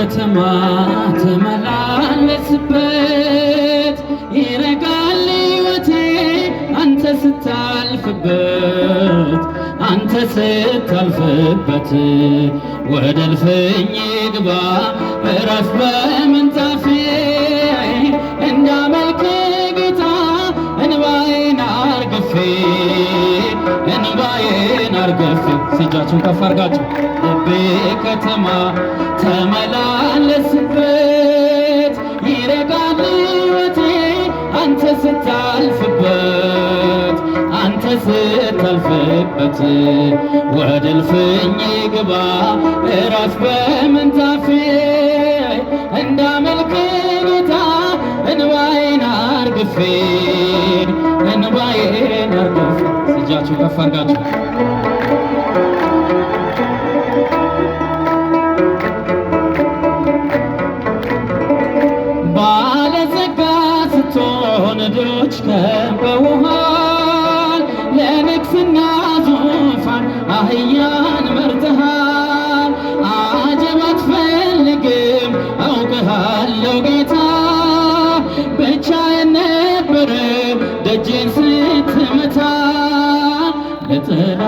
ከተማ ተመላለስበት ይረጋል ሕይወቴ አንተ ስታልፍበት አንተ ስታልፍበት ወደ እልፍኝ ግባ እረፍ በምንጣፌ እንዳመልክ ጌታ እንባዬን አርግፌ እጃችሁን ከፍ አድርጋችሁ ልቤ ከተማ ተመላለስበት ይረጋል ሕይወቴ አንተ ስታልፍበት አንተ ስታልፍበት ወደ እልፍኝ ግባ እረፍ በምንጣፌ እንዳመልክ ጌታ እንባዬን አርግፌ እጃችሁን ከፍ አድርጋችሁ ባለጸጋ ስትሆን ድሆች ከበውሃል ለንግስና ዙፋን አህያን መርተሃል አጀብ አትፈልግም አውቅሃለሁ ጌታ ብቻዬን ነበረ ደጄን ስትመታ ለጠላት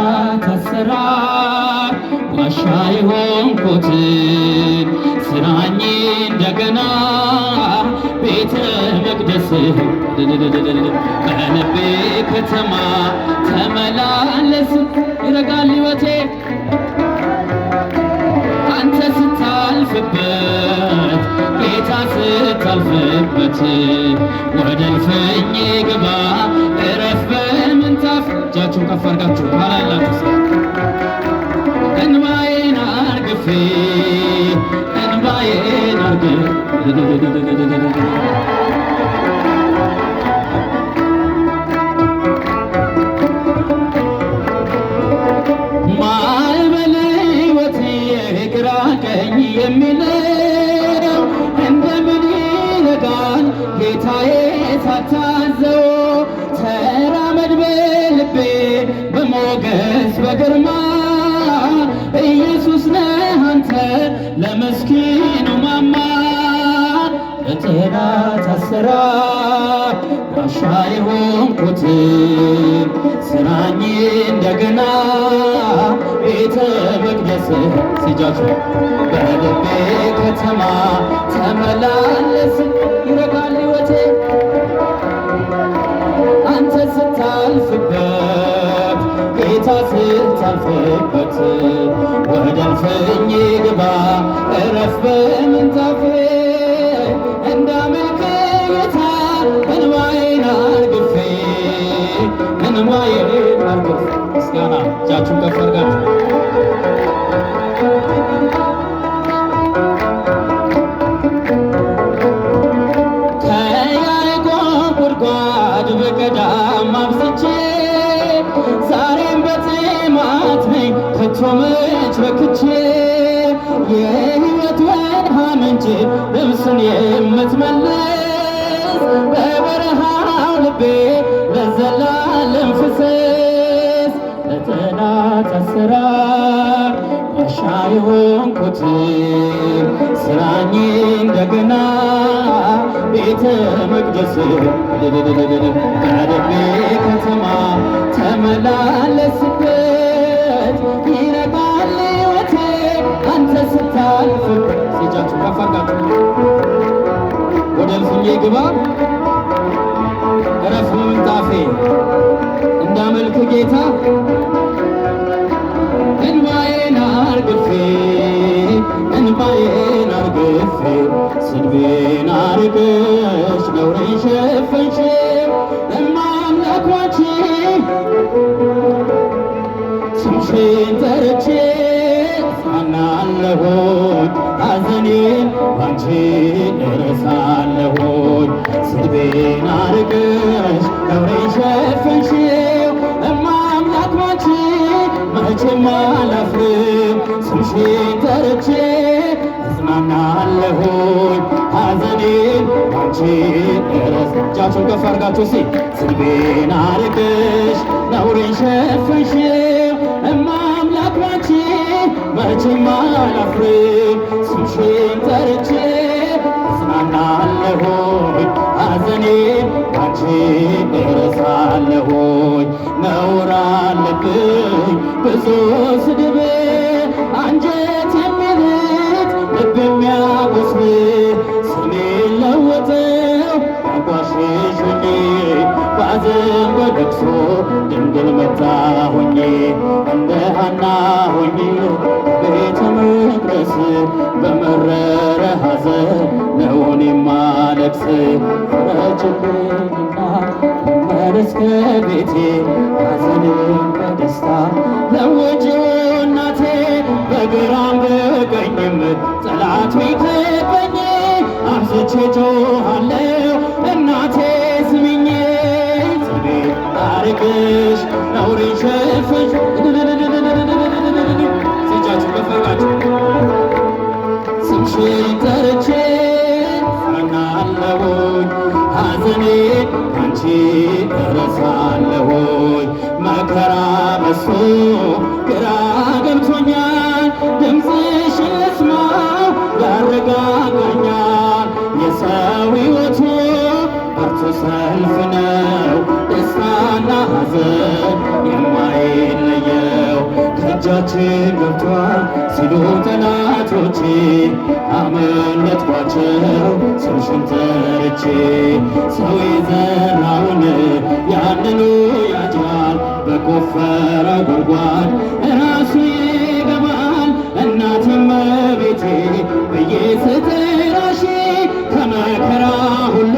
አሰራር ዋሻ የሆንኩትን ስራኝ እንደገና ቤተ መቅደስህ በልቤ ከተማ ተመላለስ ይረጋል ሕይወቴ አንተ ስታልፍበት ጌታ ስታልፍበት ወደ እልፍኝ ግባ እረፍ በምንጣፍ እጃችሁን ከፍ አድርጋችሁ ታላላችሁ እንባዬን አርግፌ ማዕበል ሕይወቴ ግራ ቀኝ የሚለው እንደምን ይረጋል ጌታዬ ሳታዘው ተራመድ በልቤ በሞገስ በግርማ ኢየሱስ ነህ አንተ ለመስኪኑ ማማ በጠላት አሰራር ዋሻ የሆንኩትን ስራኝ እንደገና ቤተ መቅደስህ ሲጃችሁ በልቤ ከተማ ተመላለስ ይረጋል ሕይወቴ አንተ ስታልፍበት ጌታ ስታልፍበት ወደ እልፍኝ ግባ እረፍ በምንጣፌ እንዳመልክ ጌታ እንባዬን አርግፌ ምስጋና እጃችሁን ከፍ አድርጋችሁ ከያዕቆብ ጉድጓድ በቀዳም አብዝቼ ዛሬም በጥማት ነኝ ከቶ መች በክቼ የሕይወት ውሃ ምንጭ ልብስን የምትመልስ በበረሃው ልቤ ለዘላለም ፍሰስ ለጠላት አሰራር ዋሻ የሆንኩትን ስራኝ እንደገና ቤተ መቅደስህ በልቤ ከተማ ተመላለስበት ይረጋል ሕይወቴ አንተ ስታልፍበት እጃችሁ ከፍ አድርጋችሁ ወደ እልፍኜ ግባ እረፍ በምንጣፌ እንዳመልክ ጌታ እንባዬን አርግፌ ስድቤን አርቀሽ ነውሬን ሸፈንሽ እማምላኳች ስምሽን ጠርቼ ጽናናለሁኝ ሐዘኔን ባንቺ እረሳለሁኝ ስድቤን አርቀሽ ነውሬን ሸፈንሽው እማምላኳች መቼም አላፍርም ስምሽን ጠርቼ እጽናናለሁኝ ሐዘኔን ባንቺ እረስ እጃችሁን ከፍ አድርጋችሁ እስኪ ስድቤን አርቀሽ ነውሬን ሸፈንሽው እማምላክ ባንቺ መቼም አላፍርም ስምሽን ጠርቼ እጽናናለሁኝ ሐዘኔን ባንቺ እረሳለሁኝ። ነውር አለብኝ ብዙ ስድብ አንጀት የሚልጥ ልብ የሚያቆስል ስሜን ለወጠው ያንቋሽሽ ሆኜ ባዘን በለቅሶ ድንግል መታ ሆኜ እንደ ሐና ሆኜ ቤተ መቅደስ በመረረ ሐዘን ነው እኔም ማለቅስ። ፍረጅልኝና ልመለስ ከቤቴ ሐዘንን በደስታ ለውጪው እናቴ። በግራም በቀኝም ጠላት ቢከበኝ አብዝቼ ጮኻለሁ እናቴ ስሚኝ። ጽቤ አርቅሽ ነውሬን ሸፍሽ እጃችሁ ከፈርጋችሁ ስምሽን ጠርቼ እጽናናለሁኝ ሐዘኔን አንቺ እረሳለሁኝ። መከራ በዝቶ ግራ ገብቶኛል ድምፅሽን ልስማው ያረጋጋኛል። የሰው ሕይወቱ ብርቱ ሰልፍ ነው ደስታና ሐዘን የማይለየው። ከእጃችን ገብቷል ሲሉ ጠላቶቼ አመለጥኳቸው ስምሽን ጠርቼ። ሰው የዘራውን ያንኑ ያጭዳል በቆፈረው ጉድጓድ ራሱ ይገባል። እናቴ እመቤቴ ብዬ ስጠራሽ ከመከራ ሁሉ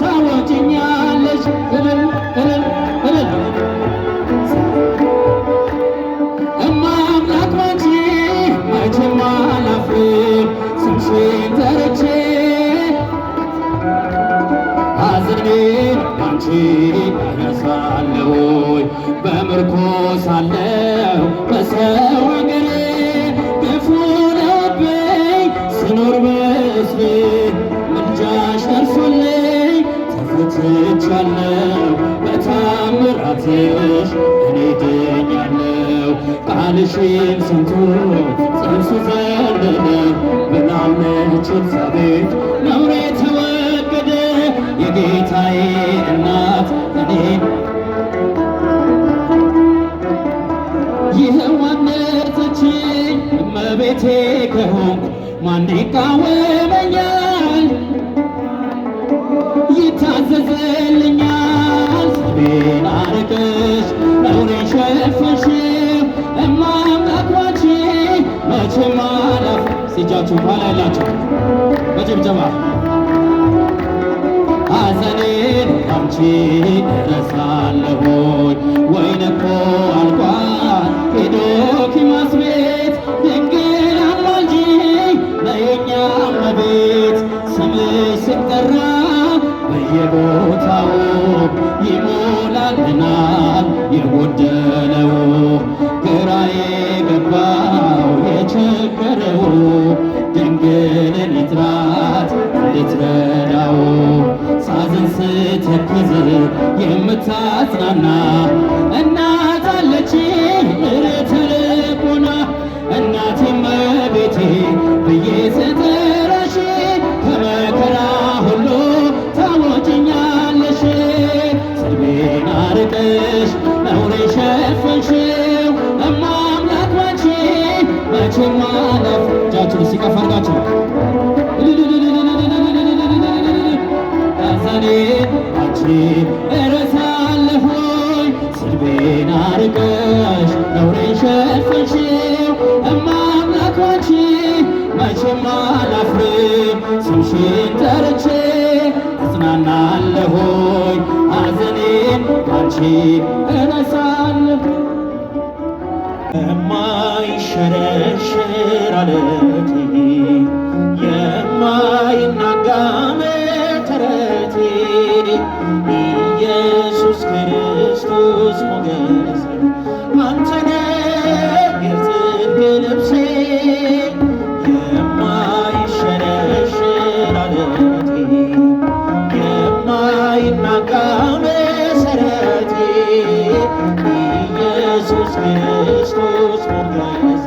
ታወጭኛለሽ። እልል እልል እልል እማ አምላክ ባንቺ መቼም አላፍርም ስምሽን ጠርቼ ሐዘኔን ባንቺ እረሳለሁኝ። በምርኮ ሳለሁ በሰው አገር ክፉ ነውብኝ ስኖር በእስር ምልጃሽ ደርሶልኝ ተፈትቻለሁ። በታምራትሽ እኔ ድኛለሁ። ቃልሽን ሰምቶ ጽንሱ ዘለለ ብላለች ኤልሳቤጥ ነውሬ ተወገደ። የጌታዬ እናት እኔን ይኸው አነጸችኝ። እመቤቴ ከሆንኩ ማን ይቃወመኛል? ይታዘዝልኛል። ስሜን አርቀሽ ነውሬን ሸፈንሽው እማ አምላክ ባንቺ መቼም አላፍርም። እጃችሁ ኋላ ያላችሁ በጭብጨባ ሐዘኔን ባንቺ እረሳለሁኝ። ወይን እኮ አልቋል ሄዶ ኪማስ ቤት ድንግል አማልጂኝ ነየኛ እመቤት። ስምሽ ሲጠራ በየቦታው ይሞላልናል የጎደለው። ግራ የገባው የቸገረው ድንግልን ይጥራት እንድትረዳው። ሳዝን ስተክዝ የምታጽናና እናት አለችኝ እርት ልቦና። እናቴ እመቤቴ ብዬ ስጠራሽ ከመከራ ሁሉ ታወጭኛለሽ። ስድቤን አርቀሽ ነውሬን ሸፈንሽው እማ አምላክ ባንቺ መቼም አላፍርም። እጃችሁን እስኪ ከፍ አድርጋችሁ ሐዘኔን ባንቺ እረሳለሁኝ። ስድቤን አርቀሽ ነውሬን ሸፈንሽው እማ አምላክ ባንቺ መቼም አላፍርም። ስምሽን ጠርቼ እጽናናለሁኝ ሐዘኔን ባንቺ እረሳለሁ። የማይሸረሸር ዓለቴ የማይናጋ መተረቴ ኢየሱስ ክርስቶስ ሞገሴ አንተነ የጽድቅ ልብሴ። የማይሸረሸር ዓለቴ የማይናጋ መሰረቴ ኢየሱስ ክርስቶስ ሞገሴ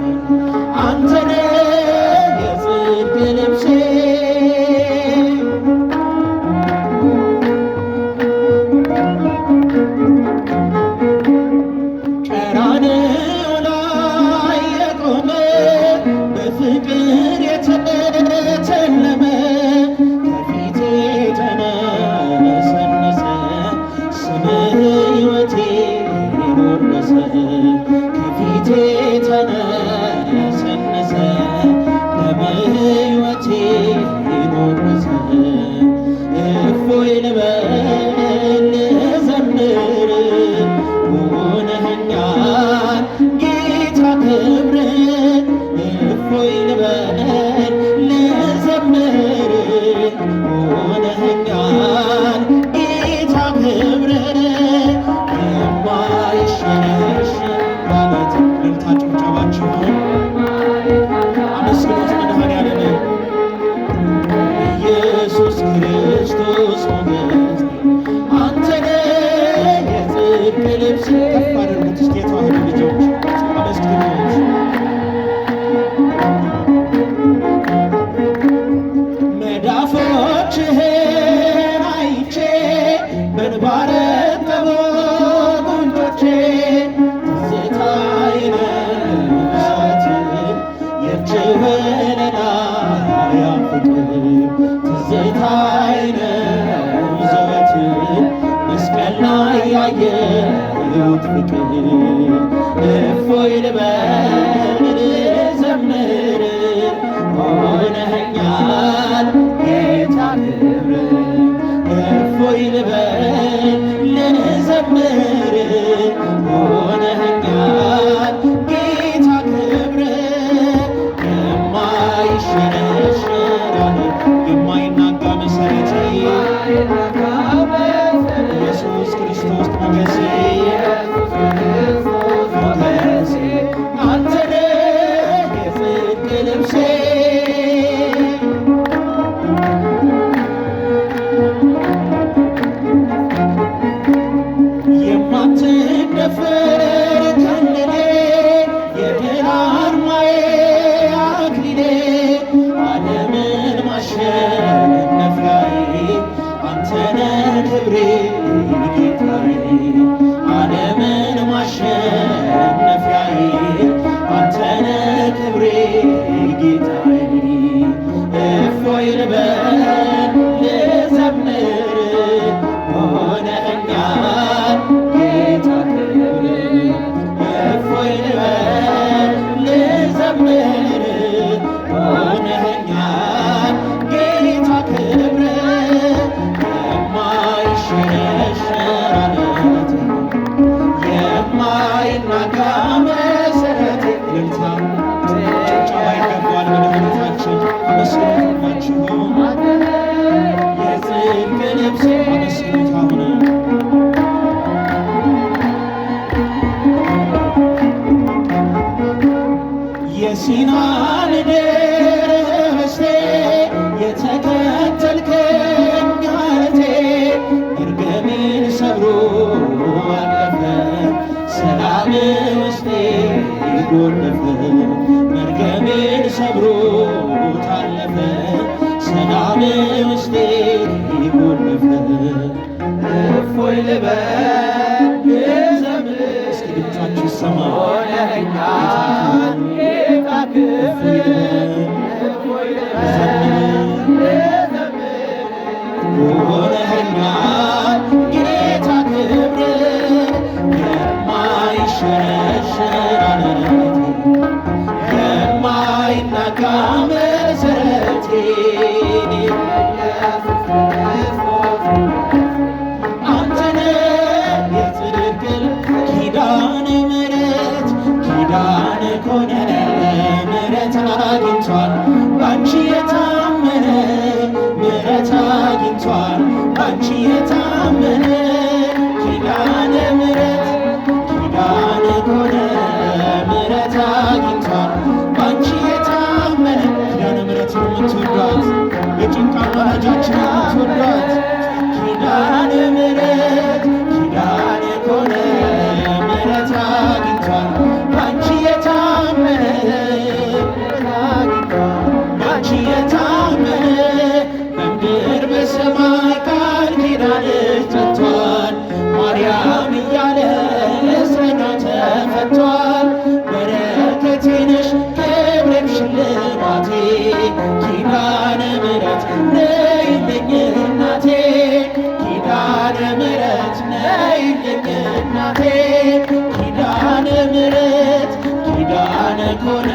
ያንቺ ወለላ ያ ፍቅር ትዝታዬ ነው ዘወትር መስቀል ላይ ያየሁት ፍቅር እፎይ ልበል ልዘምር ሆነኸኛል ጌታ ክብር እፎይ ልበል ልዘምር ሆነኸኛል ጌታ ክብር የማይሸረሸር የማይናጋ መሠረቴ ኢየሱስ ክርስቶስ ሞገሴ አንተ ነህ የጽድቅ ልብሴ የማትደፈር ከለሌ የድል አርማዬ አክሊሌ ዓለምን ማሸነፊያዬ አንተ ነህ ክብሬ ጌታዬ ዓለምን ማሸነፊያዬ አንተ ነህ ክብሬ ጌታዬ እፎይ ልበል ልዘምር ሆነኸኛል ጌታ ክብር እፎይ ልበል ልዘምር ሆነኸኛል ጌታ ክብር የማይሸረሸር ዓለቴ የማይናጋ መሠረቴ እልልታ ጭብጨባ ይገባዋል መድኃኒታችን አመስግኑላችሁ የጽድቅ ልብሴ አመስግኑት አሁን የሲና ምድር ርስቴ የተከተልከኝ አለቴ መርገሜን ሰብሮ አለፈ ሰላም ውስጤ ጎረፈ መርገሜን ሰብሮ ታለፈ ሰላም ውስጤ ጎረፈ እፎይ ልበል ልዘምር እስኪ ድምፃችሁ ይሰማ ሆነኸኛል ጌታ ክብር እፎይ ልበል ሆነኸኛል ጌታ ክብር የማይሸረሸር ዓለቴ የማይናጋ መሠረቴ አንተ ነህ የጽድቅ ኪዳነ ምሕረት ኪዳነ ኮነ ምሕረት አግኝቷል ባንቺ የታመነ ምሕረት አግኝቷል ባንቺ የታመነ ኪዳነ ምሕረት ኪዳነ ኮነ ምሕረት አግኝቷል ባንቺ የታመነ ኪዳነ ምሕረት የምትወዷት የጭንቅ አማላጃችን የምትወዷት ኪዳነ ምሕረት ኪዳነ ኮነ ምሕረት አግኝቷል ባንቺ የታመነ ባንቺ የታመነ በምድር በሰማይ ቃል ኪዳንሽ ጸንቷል ማርያም እያለ እስረኛው ተፈቷል በረከቴ ነሽ ክብሬም ሽልማቴ ኪዳነ ምሕረት ነይልኝ እናቴ ኪዳነ ምሕረት ነይልኝ እናቴ ኪዳነ ምሕረት ኪዳነ ኮነ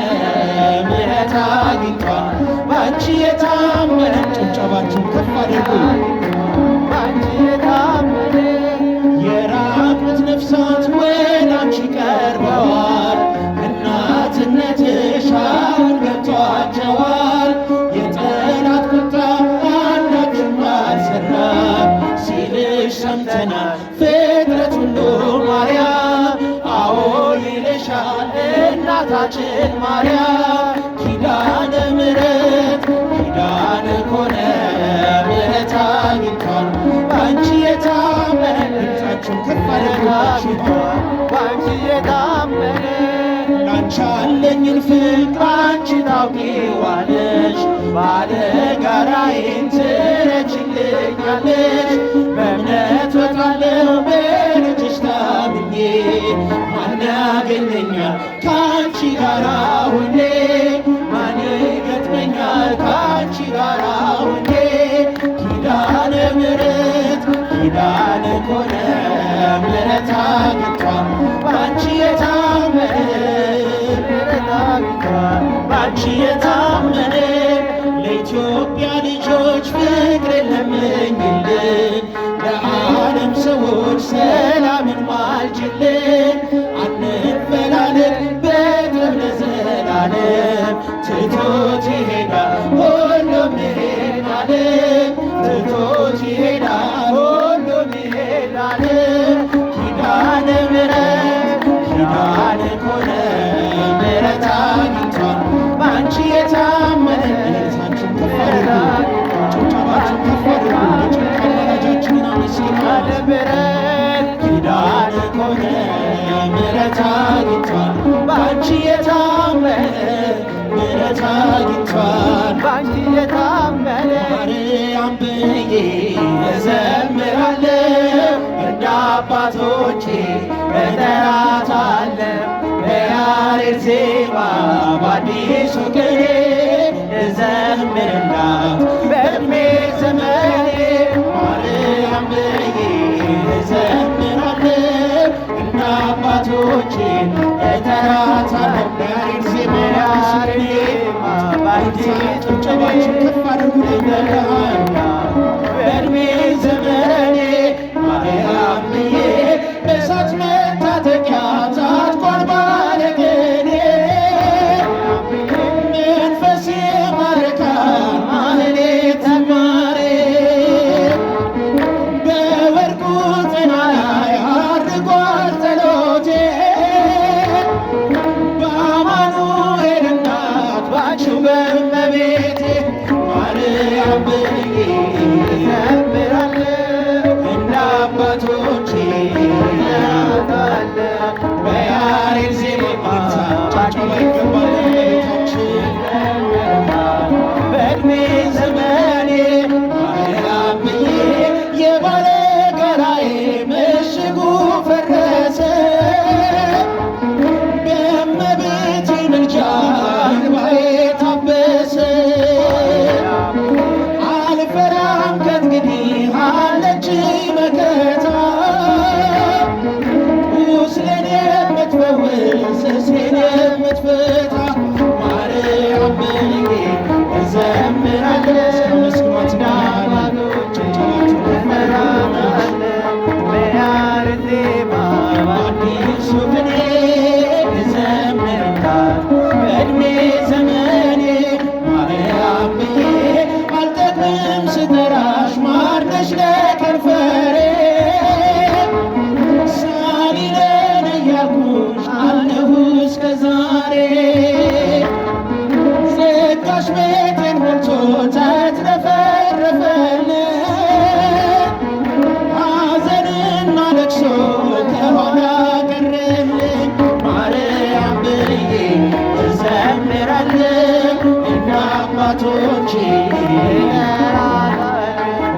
ምሕረት አግኝቷል ባንቺ የታመነ ጭብጨባችሁን ከፍ አድርጉ ባንቺ የታመነ የራቁት ነፍሳት ወደ አንቺ ቀርበዋል እናትነትሽ አሁን ገብቷቸዋል የጠላት ቁጣ አንዳችም አልሰራም ሲልሽ ሰምተናል ፍጥረት ሁሉ ማርያም አዎ ይልሻል እናታችን ማርያም ኪዳነ ምሕረት ኪዳነ ኮነ ምሕረት አግኝቷል ባንቺ የታመነ ድምፃችሁን ከፍ አድርጋችሁ ባንቺ የታመነ ላንቺ ያለኝን ፍቅር አንቺ ታውቂዋለሽ ባለጋራዬን ትረጂልኛለሽ በእምነት ወጣለሁ በልጅሽ ታምኜ ማን ያገኘኛል ከአንቺ ጋራ ሁሌ ማን ምሕረት አግኝቷል ባንቺ የታመነ ምሕረት አግኝቷል ባንቺ የታመነ ለኢትዮጵያ ልጆች ፍቅርን ለምኝልን ለዓለም ሰዎች ሰላምን ማልጅልን አንፈላለን በቅርብ ለዘላለም ትቶት ይሄዳል ሁሉም ይሄዳል ትቶት ይሄዳል ሁሉም ይሄዳል ኪዳነ ምሕረት ኪዳነ ኮነ ምሕረት አግኝቷል ባንቺ የታመነ ምሕረታችን ከፍ አድርጉ ጭብጨባችን ከፍ አድርጉ አማላጃችንን አመስግናለ ምሕረት ኪዳነ ኮነ ምሕረት አግኝቷል ባንቺ የታመነ ምሕረት አግኝቷል ባንቺ የታመነ ማርያም ብዬ እዘምራለሁ እንደ አባቶቼ እጠራታለሁ በያሬድ ዜማ በአዲሱ ቅኔ እዘምርላት በዕድሜ ዘመኔ ማርያም ብዬ እዘምራለሁ እንደ አባቶቼ እጠራታለሁ በያሬድ ዜማ ጭብጨባችን ከፍ አድርጉልኝ በዕድሜ ዘመኔ ማርያም ብዬ በእሳት መታጠቂያ ታጥቋል ባለቅኔ መንፈሴ ማረካል ማህሌተ ዝማሬ በወርቁ ጥና ላይ አድርጓል ጸሎቴ በአማኑኤል እናት ባንቺው በእመቤቴ ማርያም ብዬ እዘምራለሁ እንደ አባቶቼ በያሬድ ዜማ ጭብጨባ ይገባል ለእመቤታችን በዕድሜ ዘመኔ ማርያም ብዬ የባለጋራዬ ምሽጉ ፈረሰ በእመቤቴ ምልጃ እንባዬ ታበሰ አልፈራም ከእንግዲህ አለችኝ መከታ ቁስሌን የምትፈውስ እሴን የምትፈታ ማርያም ብዬ እዘምራለሁ መስግኗት በያሬድ ዜማ በአዲሱ ቅኔ እዘምርላት በዕድሜ ዘመኔ ማርያም ብዬ አልጠግብም ስጠራሽ ማር ነሽ ለከንፈሬ ሳሊለነ እያልኩሽ አለሁ እስከ ዛሬ ጸጋሽ ቤቴን ሞልቶ ተትረፈረፈልን ሐዘንና ለቅሶ ከኋላ ቀረልን ማርያም ብዬ እዘምራለሁ እንደ አባቶቼ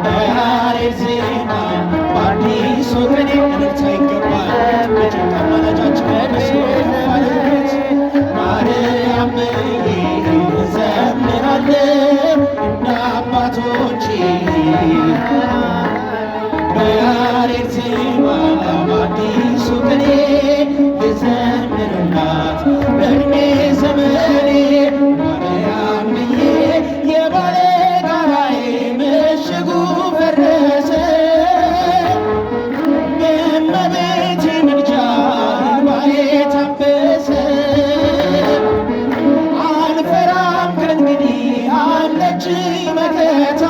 በያሬድ ዜማ በአዲሱ ቅኔ እልልታ ይገባል በጭንቅ አማላጃችን መስሎ ከፋለበት ማርያም ብዬ እዘምራለሁ እንደ አባቶቼ በያሬድ ዜማ በአዲሱ ቅኔ ልዘምርላት በዕድሜ ዘመኔ ማርያም ብዬ የባለጋራዬ ምሽጉ ፈረሰ በእመቤቴ ምልጃ እንባዬ ታበሰ አልፈራም ከእንግዲህ አለችኝ መከታ